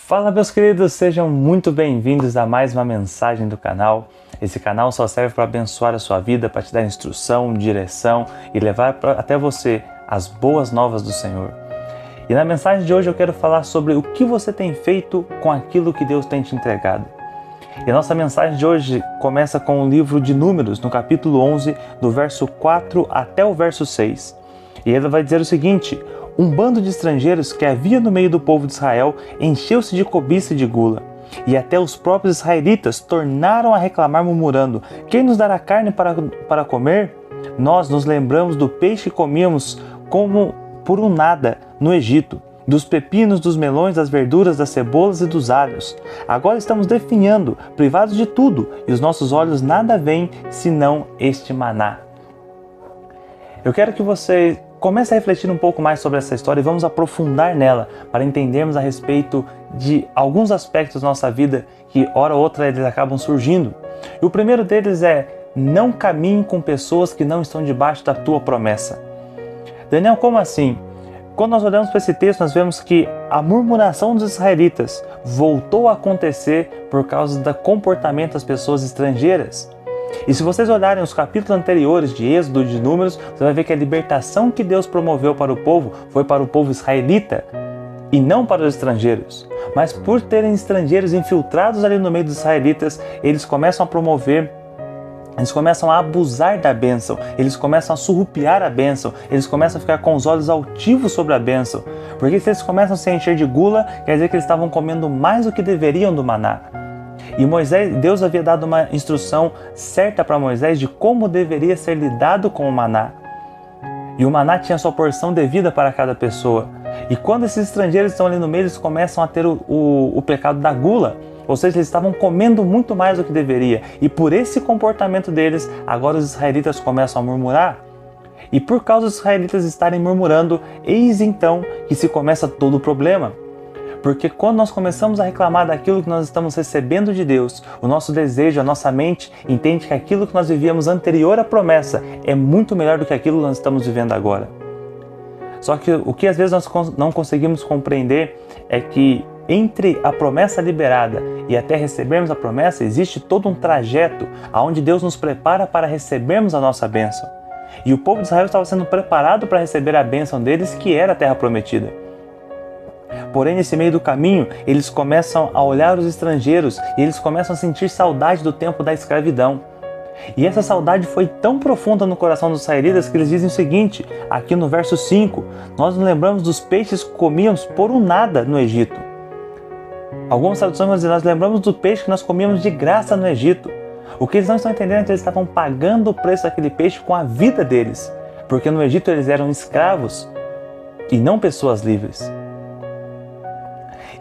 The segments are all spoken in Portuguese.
Fala, meus queridos, sejam muito bem-vindos a mais uma mensagem do canal. Esse canal só serve para abençoar a sua vida, para te dar instrução, direção e levar até você as boas novas do Senhor. E na mensagem de hoje eu quero falar sobre o que você tem feito com aquilo que Deus tem te entregado. E a nossa mensagem de hoje começa com o livro de Números, no capítulo 11, do verso 4 até o verso 6. E ele vai dizer o seguinte: um bando de estrangeiros que havia no meio do povo de Israel encheu-se de cobiça e de gula. E até os próprios israelitas tornaram a reclamar, murmurando: quem nos dará carne para comer? Nós nos lembramos do peixe que comíamos como por um nada no Egito, dos pepinos, dos melões, das verduras, das cebolas e dos alhos. Agora estamos definhando, privados de tudo, e os nossos olhos nada veem senão este maná. Eu quero que você comece a refletir um pouco mais sobre essa história e vamos aprofundar nela para entendermos a respeito de alguns aspectos da nossa vida que, hora ou outra, eles acabam surgindo. E o primeiro deles é: não caminhe com pessoas que não estão debaixo da tua promessa. Daniel, como assim? Quando nós olhamos para esse texto, nós vemos que a murmuração dos israelitas voltou a acontecer por causa do comportamento das pessoas estrangeiras. E se vocês olharem os capítulos anteriores de Êxodo e de Números, você vai ver que a libertação que Deus promoveu para o povo foi para o povo israelita e não para os estrangeiros. Mas por terem estrangeiros infiltrados ali no meio dos israelitas, eles começam a promover, eles começam a abusar da bênção, eles começam a surrupiar a bênção, eles começam a ficar com os olhos altivos sobre a bênção. Porque se eles começam a se encher de gula, quer dizer que eles estavam comendo mais do que deveriam do maná. E Deus havia dado uma instrução certa para Moisés de como deveria ser lidado com o maná. E o maná tinha sua porção devida para cada pessoa. E quando esses estrangeiros estão ali no meio, eles começam a ter o pecado da gula. Ou seja, eles estavam comendo muito mais do que deveria. E por esse comportamento deles, agora os israelitas começam a murmurar. E por causa dos israelitas estarem murmurando, eis então que se começa todo o problema. Porque quando nós começamos a reclamar daquilo que nós estamos recebendo de Deus, o nosso desejo, a nossa mente entende que aquilo que nós vivíamos anterior à promessa é muito melhor do que aquilo que nós estamos vivendo agora. Só que o que às vezes nós não conseguimos compreender é que entre a promessa liberada e até recebermos a promessa, existe todo um trajeto onde Deus nos prepara para recebermos a nossa bênção. E o povo de Israel estava sendo preparado para receber a bênção deles, que era a terra prometida. Porém, nesse meio do caminho, eles começam a olhar os estrangeiros e eles começam a sentir saudade do tempo da escravidão. E essa saudade foi tão profunda no coração dos israelitas que eles dizem o seguinte, aqui no verso 5, nós nos lembramos dos peixes que comíamos por um nada no Egito. Algumas traduções vão dizer, nós lembramos do peixe que nós comíamos de graça no Egito. O que eles não estão entendendo é que eles estavam pagando o preço daquele peixe com a vida deles, porque no Egito eles eram escravos e não pessoas livres.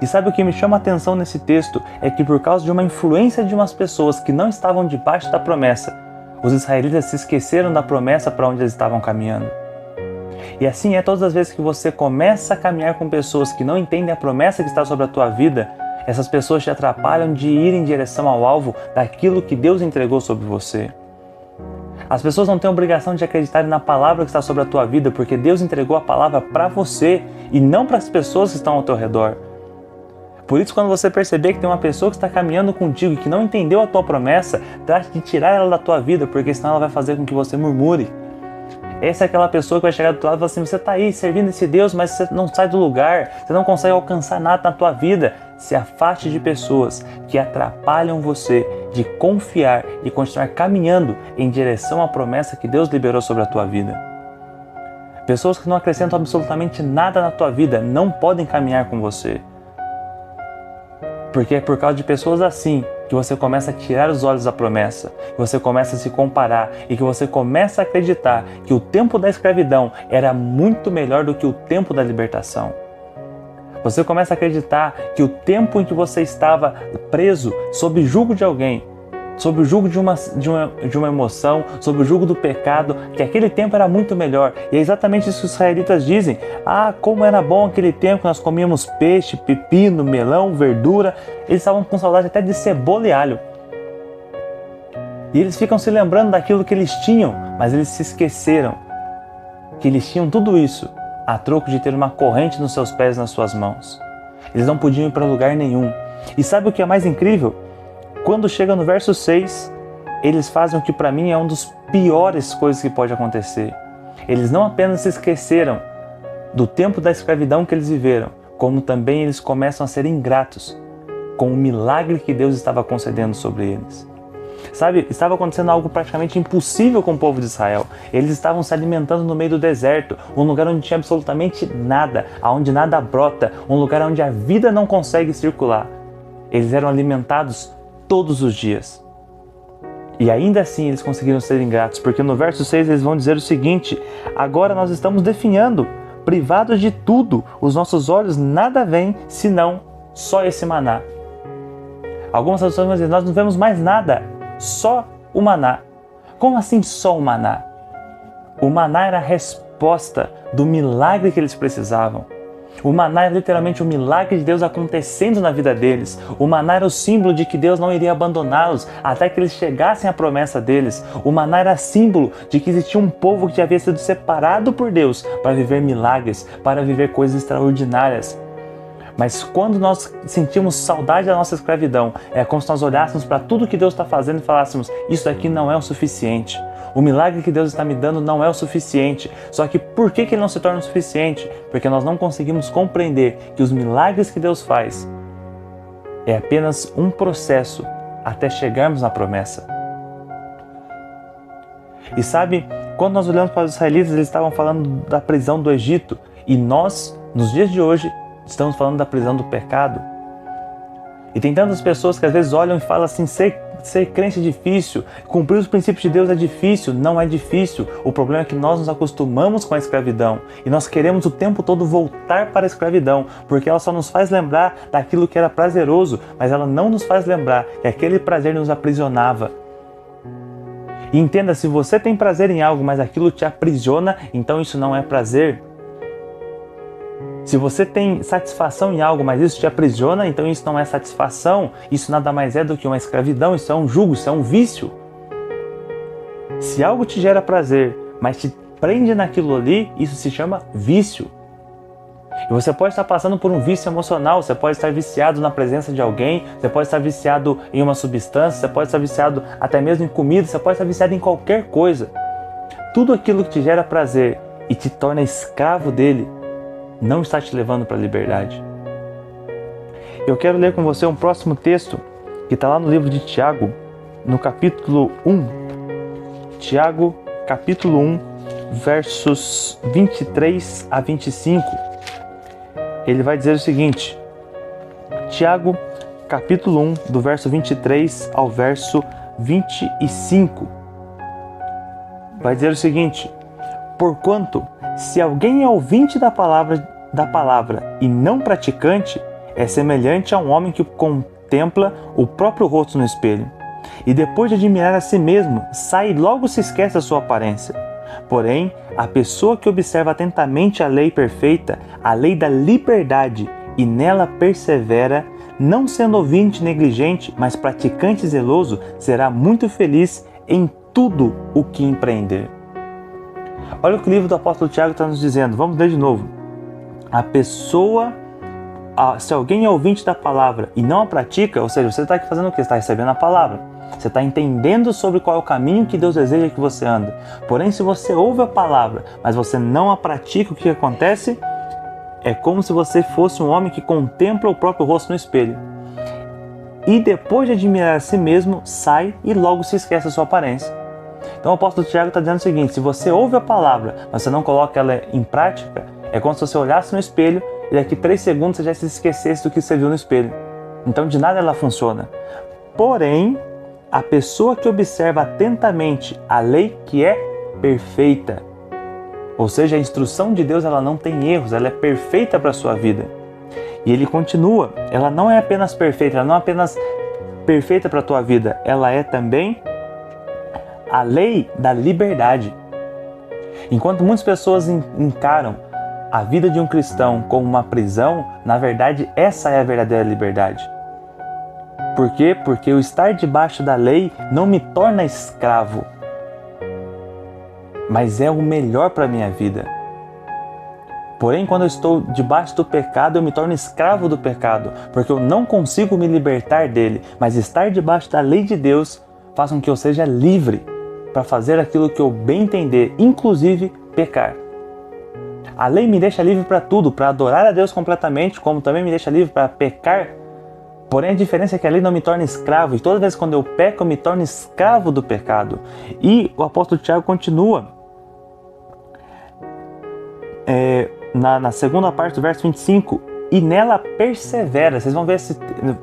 E sabe o que me chama a atenção nesse texto? É que por causa de uma influência de umas pessoas que não estavam debaixo da promessa, os israelitas se esqueceram da promessa para onde eles estavam caminhando. E assim é todas as vezes que você começa a caminhar com pessoas que não entendem a promessa que está sobre a tua vida, essas pessoas te atrapalham de ir em direção ao alvo daquilo que Deus entregou sobre você. As pessoas não têm obrigação de acreditar na palavra que está sobre a tua vida, porque Deus entregou a palavra para você e não para as pessoas que estão ao teu redor. Por isso, quando você perceber que tem uma pessoa que está caminhando contigo e que não entendeu a tua promessa, trate de tirar ela da tua vida, porque senão ela vai fazer com que você murmure. Essa é aquela pessoa que vai chegar do teu lado e falar assim, você está aí servindo esse Deus, mas você não sai do lugar, você não consegue alcançar nada na tua vida. Se afaste de pessoas que atrapalham você de confiar e continuar caminhando em direção à promessa que Deus liberou sobre a tua vida. Pessoas que não acrescentam absolutamente nada na tua vida não podem caminhar com você. Porque é por causa de pessoas assim que você começa a tirar os olhos da promessa, que você começa a se comparar e que você começa a acreditar que o tempo da escravidão era muito melhor do que o tempo da libertação. Você começa a acreditar que o tempo em que você estava preso sob jugo de alguém, sob o jugo de uma emoção, sob o jugo do pecado, que aquele tempo era muito melhor. E é exatamente isso que os israelitas dizem. Ah, como era bom aquele tempo que nós comíamos peixe, pepino, melão, verdura. Eles estavam com saudade até de cebola e alho. E eles ficam se lembrando daquilo que eles tinham, mas eles se esqueceram que eles tinham tudo isso a troco de ter uma corrente nos seus pés e nas suas mãos. Eles não podiam ir para lugar nenhum. E sabe o que é mais incrível? Quando chega no verso 6, eles fazem o que para mim é uma das piores coisas que pode acontecer. Eles não apenas se esqueceram do tempo da escravidão que eles viveram, como também eles começam a ser ingratos com o milagre que Deus estava concedendo sobre eles. Sabe, estava acontecendo algo praticamente impossível com o povo de Israel. Eles estavam se alimentando no meio do deserto, um lugar onde tinha absolutamente nada, onde nada brota, um lugar onde a vida não consegue circular. Eles eram alimentados todos os dias. E ainda assim eles conseguiram ser ingratos, porque no verso 6 eles vão dizer o seguinte: agora nós estamos definhando, privados de tudo, os nossos olhos nada veem, senão só esse maná. Algumas traduções vão dizer, nós não vemos mais nada, só o maná. Como assim só o maná? O maná era a resposta do milagre que eles precisavam. O maná era literalmente o milagre de Deus acontecendo na vida deles. O maná era o símbolo de que Deus não iria abandoná-los até que eles chegassem à promessa deles. O maná era símbolo de que existia um povo que havia sido separado por Deus para viver milagres, para viver coisas extraordinárias. Mas quando nós sentimos saudade da nossa escravidão, é como se nós olhássemos para tudo que Deus está fazendo e falássemos, isso aqui não é o suficiente. O milagre que Deus está me dando não é o suficiente. Só que por que ele não se torna o suficiente? Porque nós não conseguimos compreender que os milagres que Deus faz é apenas um processo até chegarmos na promessa. E sabe, quando nós olhamos para os israelitas, eles estavam falando da prisão do Egito. E nós, nos dias de hoje, estamos falando da prisão do pecado. E tem tantas pessoas que às vezes olham e falam assim, ser crente é difícil, cumprir os princípios de Deus é difícil. Não é difícil. O problema é que nós nos acostumamos com a escravidão e nós queremos o tempo todo voltar para a escravidão, porque ela só nos faz lembrar daquilo que era prazeroso, mas ela não nos faz lembrar que aquele prazer nos aprisionava. E entenda, se você tem prazer em algo, mas aquilo te aprisiona, então isso não é prazer. Se você tem satisfação em algo, mas isso te aprisiona, então isso não é satisfação. Isso nada mais é do que uma escravidão, isso é um jugo, isso é um vício. Se algo te gera prazer, mas te prende naquilo ali, isso se chama vício. E você pode estar passando por um vício emocional, você pode estar viciado na presença de alguém, você pode estar viciado em uma substância, você pode estar viciado até mesmo em comida, você pode estar viciado em qualquer coisa. Tudo aquilo que te gera prazer e te torna escravo dele, não está te levando para a liberdade. Eu quero ler com você um próximo texto que está lá no livro de Tiago, no capítulo 1. Tiago, capítulo 1, versos 23 a 25. Ele vai dizer o seguinte, Tiago, capítulo 1, do verso 23 ao verso 25. Vai dizer o seguinte, porquanto, se alguém é ouvinte da palavra e não praticante, é semelhante a um homem que contempla o próprio rosto no espelho. E depois de admirar a si mesmo, sai e logo se esquece da sua aparência. Porém, a pessoa que observa atentamente a lei perfeita, a lei da liberdade, e nela persevera, não sendo ouvinte negligente, mas praticante zeloso, será muito feliz em tudo o que empreender. Olha o que o livro do apóstolo Tiago está nos dizendo. Vamos ler de novo. A pessoa, se alguém é ouvinte da palavra e não a pratica, ou seja, você está aqui fazendo o quê? Você está recebendo a palavra. Você está entendendo sobre qual é o caminho que Deus deseja que você ande. Porém, se você ouve a palavra, mas você não a pratica, o que acontece? É como se você fosse um homem que contempla o próprio rosto no espelho. E depois de admirar a si mesmo, sai e logo se esquece da sua aparência. Então o apóstolo Tiago está dizendo o seguinte, se você ouve a palavra, mas você não coloca ela em prática, é como se você olhasse no espelho e daqui 3 segundos você já se esquecesse do que você viu no espelho. Então de nada ela funciona. Porém, a pessoa que observa atentamente a lei que é perfeita, ou seja, a instrução de Deus ela não tem erros, ela é perfeita para a sua vida. E ele continua, ela não é apenas perfeita, ela não é apenas perfeita para a tua vida, ela é também a lei da liberdade. Enquanto muitas pessoas encaram a vida de um cristão como uma prisão, na verdade essa é a verdadeira liberdade. Por quê? Porque o estar debaixo da lei não me torna escravo, mas é o melhor para a minha vida. Porém, quando eu estou debaixo do pecado, eu me torno escravo do pecado, porque eu não consigo me libertar dele. Mas estar debaixo da lei de Deus faz com que eu seja livre para fazer aquilo que eu bem entender, inclusive pecar. A lei me deixa livre para tudo, para adorar a Deus completamente, como também me deixa livre para pecar. Porém, a diferença é que a lei não me torna escravo, e toda vez quando eu peco, eu me torno escravo do pecado. E o apóstolo Tiago continua, na segunda parte do verso 25, e nela persevera. Vocês vão ver,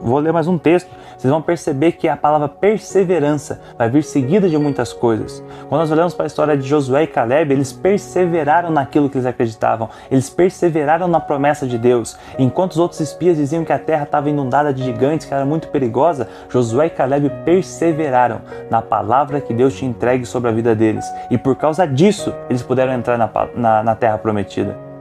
vou ler mais um texto, vocês vão perceber que a palavra perseverança vai vir seguida de muitas coisas. Quando nós olhamos para a história de Josué e Caleb, eles perseveraram naquilo que eles acreditavam, eles perseveraram na promessa de Deus. Enquanto os outros espias diziam que a terra estava inundada de gigantes, que era muito perigosa, Josué e Caleb perseveraram na palavra que Deus tinha entregue sobre a vida deles. E por causa disso, eles puderam entrar na terra prometida.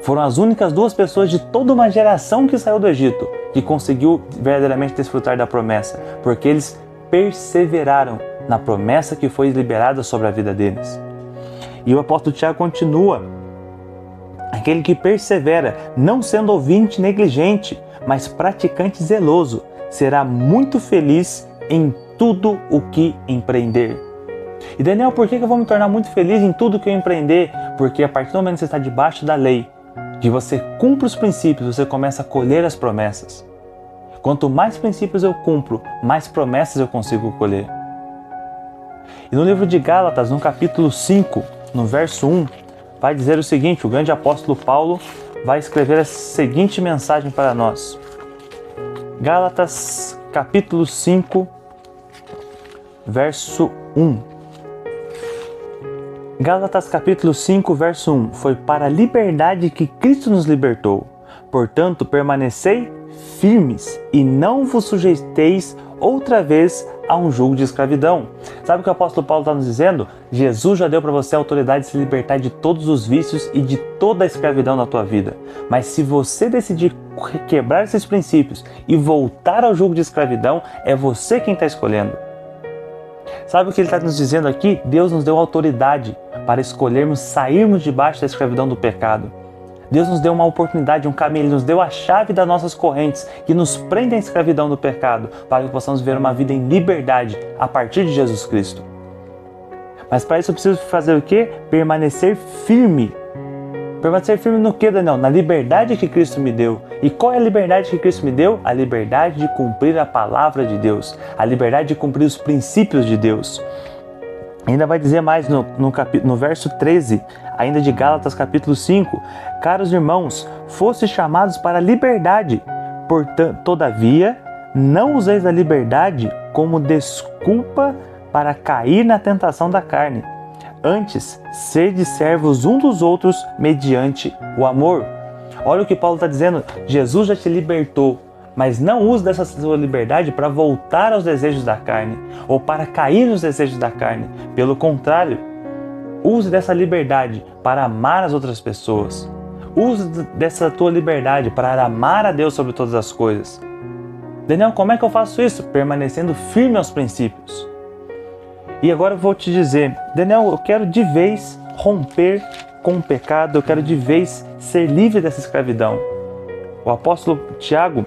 Foram as únicas duas pessoas de toda uma geração que saiu do Egito que conseguiu verdadeiramente desfrutar da promessa, porque eles perseveraram na promessa que foi liberada sobre a vida deles. E o apóstolo Tiago continua: aquele que persevera, não sendo ouvinte negligente, mas praticante zeloso, será muito feliz em tudo o que empreender. E Daniel, por que eu vou me tornar muito feliz em tudo que eu empreender? Porque a partir do momento que você está debaixo da lei, que você cumpre os princípios, você começa a colher as promessas. Quanto mais princípios eu cumpro, mais promessas eu consigo colher. E no livro de Gálatas, no capítulo 5, no verso 1, vai dizer o seguinte: o grande apóstolo Paulo vai escrever a seguinte mensagem para nós. Gálatas, capítulo 5, verso 1. Gálatas capítulo 5, verso 1. Foi para a liberdade que Cristo nos libertou. Portanto, permanecei firmes e não vos sujeiteis outra vez a um jugo de escravidão. Sabe o que o apóstolo Paulo está nos dizendo? Jesus já deu para você a autoridade de se libertar de todos os vícios e de toda a escravidão na tua vida. Mas se você decidir quebrar esses princípios e voltar ao jugo de escravidão, é você quem está escolhendo. Sabe o que ele está nos dizendo aqui? Deus nos deu autoridade para escolhermos sairmos debaixo da escravidão do pecado. Deus nos deu uma oportunidade, um caminho, Ele nos deu a chave das nossas correntes que nos prendem à escravidão do pecado, para que possamos viver uma vida em liberdade a partir de Jesus Cristo. Mas para isso eu preciso fazer o quê? Permanecer firme. Permanecer firme no quê, Daniel? Na liberdade que Cristo me deu. E qual é a liberdade que Cristo me deu? A liberdade de cumprir a palavra de Deus, a liberdade de cumprir os princípios de Deus. Ainda vai dizer mais no verso 13, ainda de Gálatas capítulo 5, caros irmãos, fostes chamados para a liberdade, portanto, todavia, não useis a liberdade como desculpa para cair na tentação da carne. Antes, sede servos um dos outros mediante o amor. Olha o que Paulo está dizendo, Jesus já te libertou, mas não use dessa sua liberdade para voltar aos desejos da carne ou para cair nos desejos da carne. Pelo contrário, use dessa liberdade para amar as outras pessoas. Use dessa tua liberdade para amar a Deus sobre todas as coisas. Daniel, como é que eu faço isso? Permanecendo firme aos princípios. E agora eu vou te dizer, Daniel, eu quero de vez romper com o pecado, eu quero de vez ser livre dessa escravidão. O apóstolo Tiago,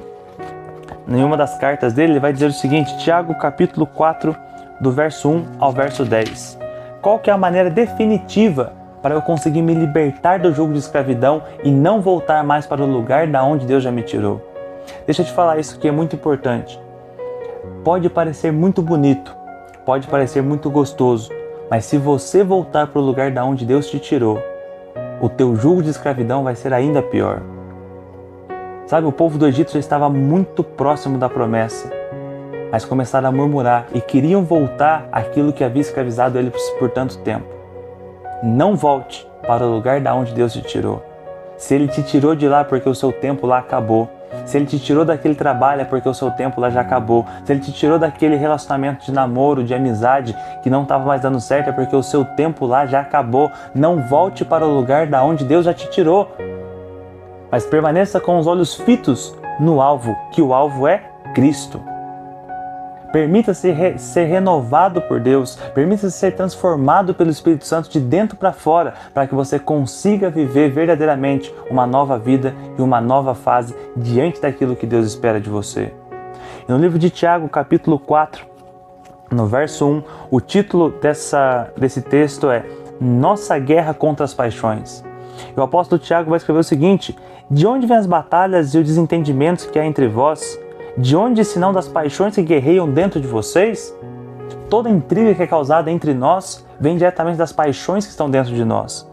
em uma das cartas dele, ele vai dizer o seguinte, Tiago capítulo 4, do verso 1 ao verso 10. Qual que é a maneira definitiva para eu conseguir me libertar do jugo de escravidão e não voltar mais para o lugar da onde Deus já me tirou? Deixa eu te falar isso que é muito importante. Pode parecer muito bonito, pode parecer muito gostoso, mas se você voltar para o lugar da onde Deus te tirou, o teu jugo de escravidão vai ser ainda pior. Sabe, o povo do Egito já estava muito próximo da promessa, mas começaram a murmurar e queriam voltar àquilo que havia escravizado eles por tanto tempo. Não volte para o lugar da onde Deus te tirou. Se Ele te tirou de lá porque o seu tempo lá acabou, se Ele te tirou daquele trabalho é porque o seu tempo lá já acabou, se Ele te tirou daquele relacionamento de namoro, de amizade que não estava mais dando certo é porque o seu tempo lá já acabou. Não volte para o lugar da onde Deus já te tirou, mas permaneça com os olhos fitos no alvo, que o alvo é Cristo. Permita-se ser renovado por Deus. Permita-se ser transformado pelo Espírito Santo de dentro para fora, para que você consiga viver verdadeiramente uma nova vida e uma nova fase diante daquilo que Deus espera de você. E no livro de Tiago, capítulo 4, no verso 1, o título desse texto é Nossa Guerra contra as Paixões. E o apóstolo Tiago vai escrever o seguinte: de onde vêm as batalhas e os desentendimentos que há entre vós? De onde, senão das paixões que guerreiam dentro de vocês? Toda intriga que é causada entre nós vem diretamente das paixões que estão dentro de nós.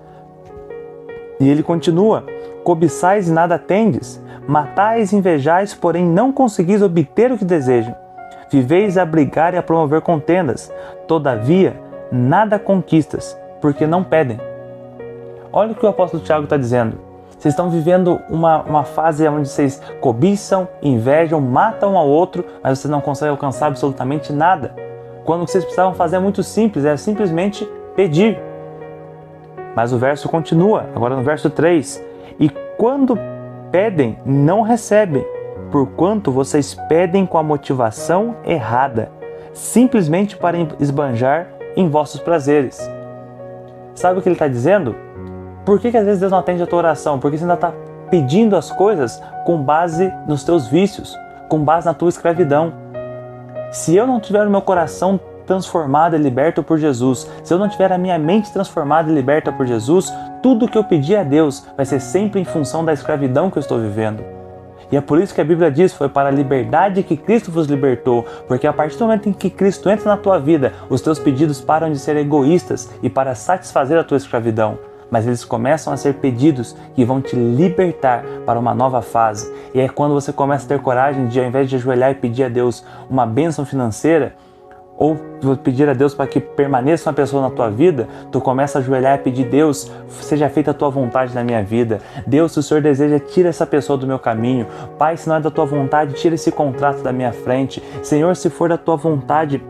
E ele continua: cobiçais e nada tendes, matais e invejais, porém não conseguis obter o que desejam. Viveis a brigar e a promover contendas, todavia nada conquistas, porque não pedem. Olha o que o apóstolo Tiago está dizendo. Vocês estão vivendo uma fase onde vocês cobiçam, invejam, matam um ao outro, mas vocês não conseguem alcançar absolutamente nada. Quando o que vocês precisavam fazer é muito simples, é simplesmente pedir. Mas o verso continua, agora no verso 3. E quando pedem, não recebem, porquanto vocês pedem com a motivação errada, simplesmente para esbanjar em vossos prazeres. Sabe o que ele está dizendo? Por que às vezes Deus não atende a tua oração? Porque você ainda está pedindo as coisas com base nos teus vícios, com base na tua escravidão. Se eu não tiver o meu coração transformado e liberto por Jesus, se eu não tiver a minha mente transformada e liberta por Jesus, tudo que eu pedir a Deus vai ser sempre em função da escravidão que eu estou vivendo. E é por isso que a Bíblia diz, foi para a liberdade que Cristo vos libertou, porque a partir do momento em que Cristo entra na tua vida, os teus pedidos param de ser egoístas e para satisfazer a tua escravidão. Mas eles começam a ser pedidos que vão te libertar para uma nova fase. E é quando você começa a ter coragem de, ao invés de ajoelhar e pedir a Deus uma bênção financeira, ou pedir a Deus para que permaneça uma pessoa na tua vida, tu começa a ajoelhar e pedir: Deus, seja feita a tua vontade na minha vida. Deus, se o Senhor deseja, tira essa pessoa do meu caminho. Pai, se não é da tua vontade, tira esse contrato da minha frente. Senhor, se for da tua vontade,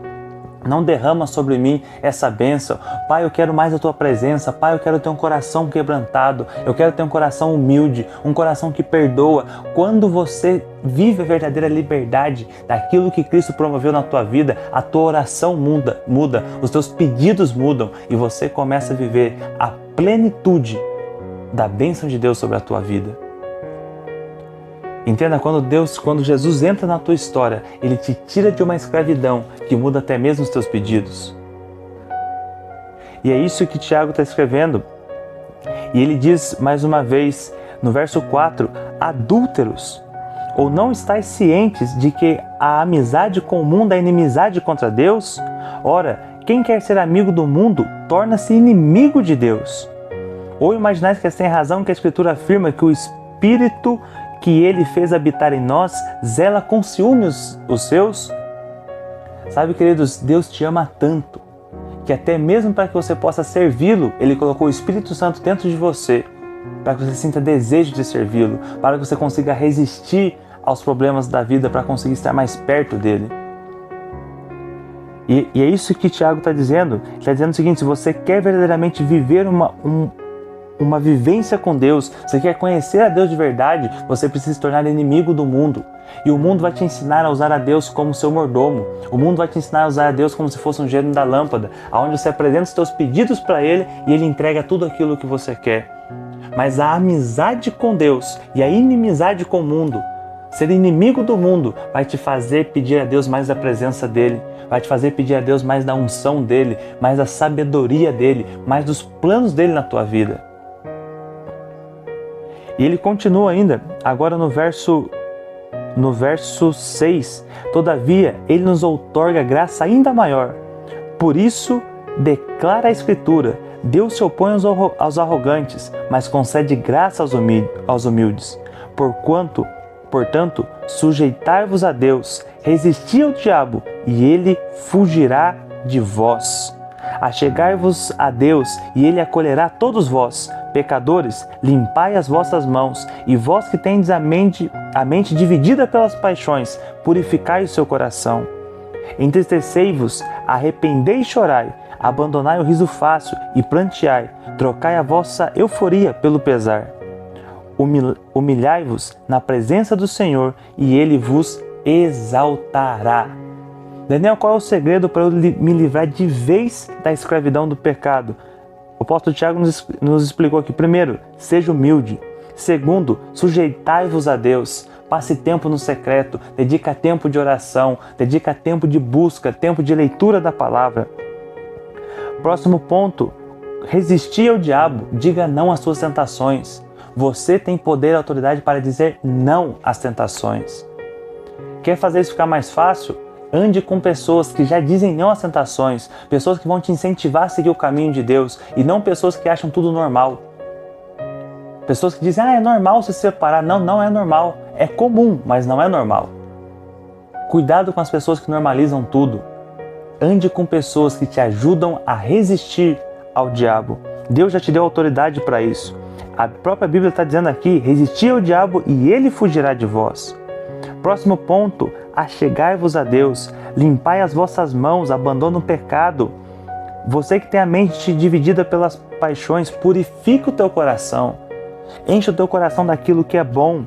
não derrama sobre mim essa bênção. Pai, eu quero mais da tua presença. Pai, eu quero ter um coração quebrantado. Eu quero ter um coração humilde, um coração que perdoa. Quando você vive a verdadeira liberdade daquilo que Cristo promoveu na tua vida, a tua oração muda, os teus pedidos mudam e você começa a viver a plenitude da bênção de Deus sobre a tua vida. Entenda, quando Jesus entra na tua história, Ele te tira de uma escravidão que muda até mesmo os teus pedidos. E é isso que Tiago está escrevendo. E ele diz mais uma vez, no verso 4, adúlteros, ou não estáis cientes de que a amizade com o mundo é inimizade contra Deus? Ora, quem quer ser amigo do mundo, torna-se inimigo de Deus. Ou imaginais que é sem razão que a Escritura afirma que o Espírito que Ele fez habitar em nós, zela com ciúme os seus? Sabe, queridos, Deus te ama tanto, que até mesmo para que você possa servi-lo, Ele colocou o Espírito Santo dentro de você, para que você sinta desejo de servi-lo, para que você consiga resistir aos problemas da vida, para conseguir estar mais perto dEle. E é isso que Tiago está dizendo. Ele está dizendo o seguinte: se você quer verdadeiramente viver uma vivência com Deus, você quer conhecer a Deus de verdade, você precisa se tornar inimigo do mundo. E o mundo vai te ensinar a usar a Deus como seu mordomo. O mundo vai te ensinar a usar a Deus como se fosse um gênio da lâmpada, onde você apresenta os teus pedidos para Ele e Ele entrega tudo aquilo que você quer. Mas a amizade com Deus e a inimizade com o mundo, ser inimigo do mundo, vai te fazer pedir a Deus mais da presença dEle, vai te fazer pedir a Deus mais da unção dEle, mais da sabedoria dEle, mais dos planos dEle na tua vida. E ele continua ainda, agora no verso 6, todavia ele nos outorga graça ainda maior. Por isso, declara a Escritura, Deus se opõe aos arrogantes, mas concede graça aos humildes. Portanto, sujeitai-vos a Deus, resisti ao diabo, e ele fugirá de vós. Achegai-vos a Deus, e Ele acolherá todos vós. Pecadores, limpai as vossas mãos, e vós que tendes a mente dividida pelas paixões, purificai o seu coração. Entristecei-vos, arrependei e chorai, abandonai o riso fácil e pranteai, trocai a vossa euforia pelo pesar. Humilhai-vos na presença do Senhor, e Ele vos exaltará. Daniel, qual é o segredo para eu me livrar de vez da escravidão do pecado? O apóstolo Tiago nos explicou aqui. Primeiro, seja humilde. Segundo, sujeitai-vos a Deus. Passe tempo no secreto, dedica tempo de oração, dedica tempo de busca, tempo de leitura da palavra. Próximo ponto, resistir ao diabo, diga não às suas tentações. Você tem poder e autoridade para dizer não às tentações. Quer fazer isso ficar mais fácil? Ande com pessoas que já dizem não às tentações, pessoas que vão te incentivar a seguir o caminho de Deus e não pessoas que acham tudo normal. Pessoas que dizem, é normal se separar. Não, não é normal. É comum, mas não é normal. Cuidado com as pessoas que normalizam tudo. Ande com pessoas que te ajudam a resistir ao diabo. Deus já te deu autoridade para isso. A própria Bíblia está dizendo aqui, resistir ao diabo e ele fugirá de vós. Próximo ponto, achegai-vos a Deus, limpai as vossas mãos, abandona o pecado. Você que tem a mente dividida pelas paixões, purifica o teu coração. Enche o teu coração daquilo que é bom.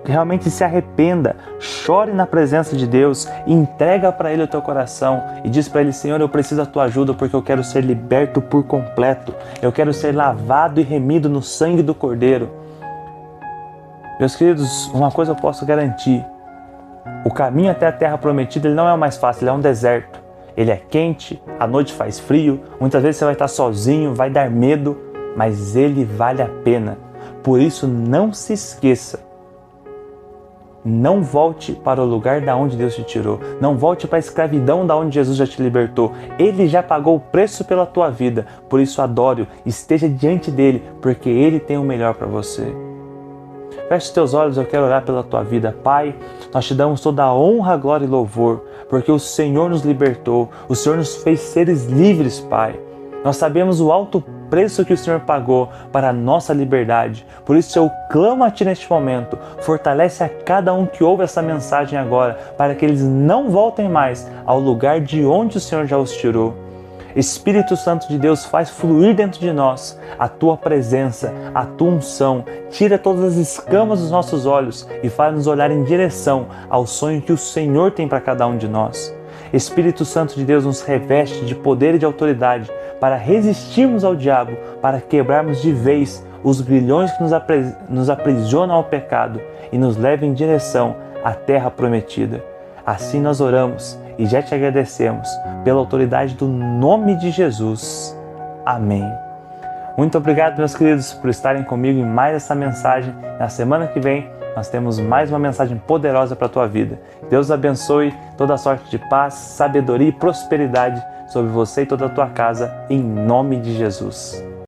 Realmente se arrependa, chore na presença de Deus, entrega para Ele o teu coração e diz para Ele, Senhor, eu preciso da tua ajuda porque eu quero ser liberto por completo. Eu quero ser lavado e remido no sangue do Cordeiro. Meus queridos, uma coisa eu posso garantir. O caminho até a terra prometida ele não é o mais fácil, ele é um deserto. Ele é quente, a noite faz frio, muitas vezes você vai estar sozinho, vai dar medo, mas ele vale a pena. Por isso não se esqueça. Não volte para o lugar da onde Deus te tirou. Não volte para a escravidão da onde Jesus já te libertou. Ele já pagou o preço pela tua vida. Por isso adore-o, esteja diante dele, porque ele tem o melhor para você. Feche os teus olhos, eu quero orar pela tua vida. Pai, nós te damos toda a honra, glória e louvor, porque o Senhor nos libertou, o Senhor nos fez seres livres, Pai. Nós sabemos o alto preço que o Senhor pagou para a nossa liberdade. Por isso eu clamo a Ti neste momento, fortalece a cada um que ouve essa mensagem agora, para que eles não voltem mais ao lugar de onde o Senhor já os tirou. Espírito Santo de Deus, faz fluir dentro de nós a Tua presença, a Tua unção. Tira todas as escamas dos nossos olhos e faz-nos olhar em direção ao sonho que o Senhor tem para cada um de nós. Espírito Santo de Deus, nos reveste de poder e de autoridade para resistirmos ao diabo, para quebrarmos de vez os grilhões que nos aprisionam ao pecado e nos levem em direção à terra prometida. Assim nós oramos e já te agradecemos pela autoridade do nome de Jesus. Amém. Muito obrigado, meus queridos, por estarem comigo em mais essa mensagem. Na semana que vem, nós temos mais uma mensagem poderosa para a tua vida. Deus abençoe, toda sorte de paz, sabedoria e prosperidade sobre você e toda a tua casa, em nome de Jesus.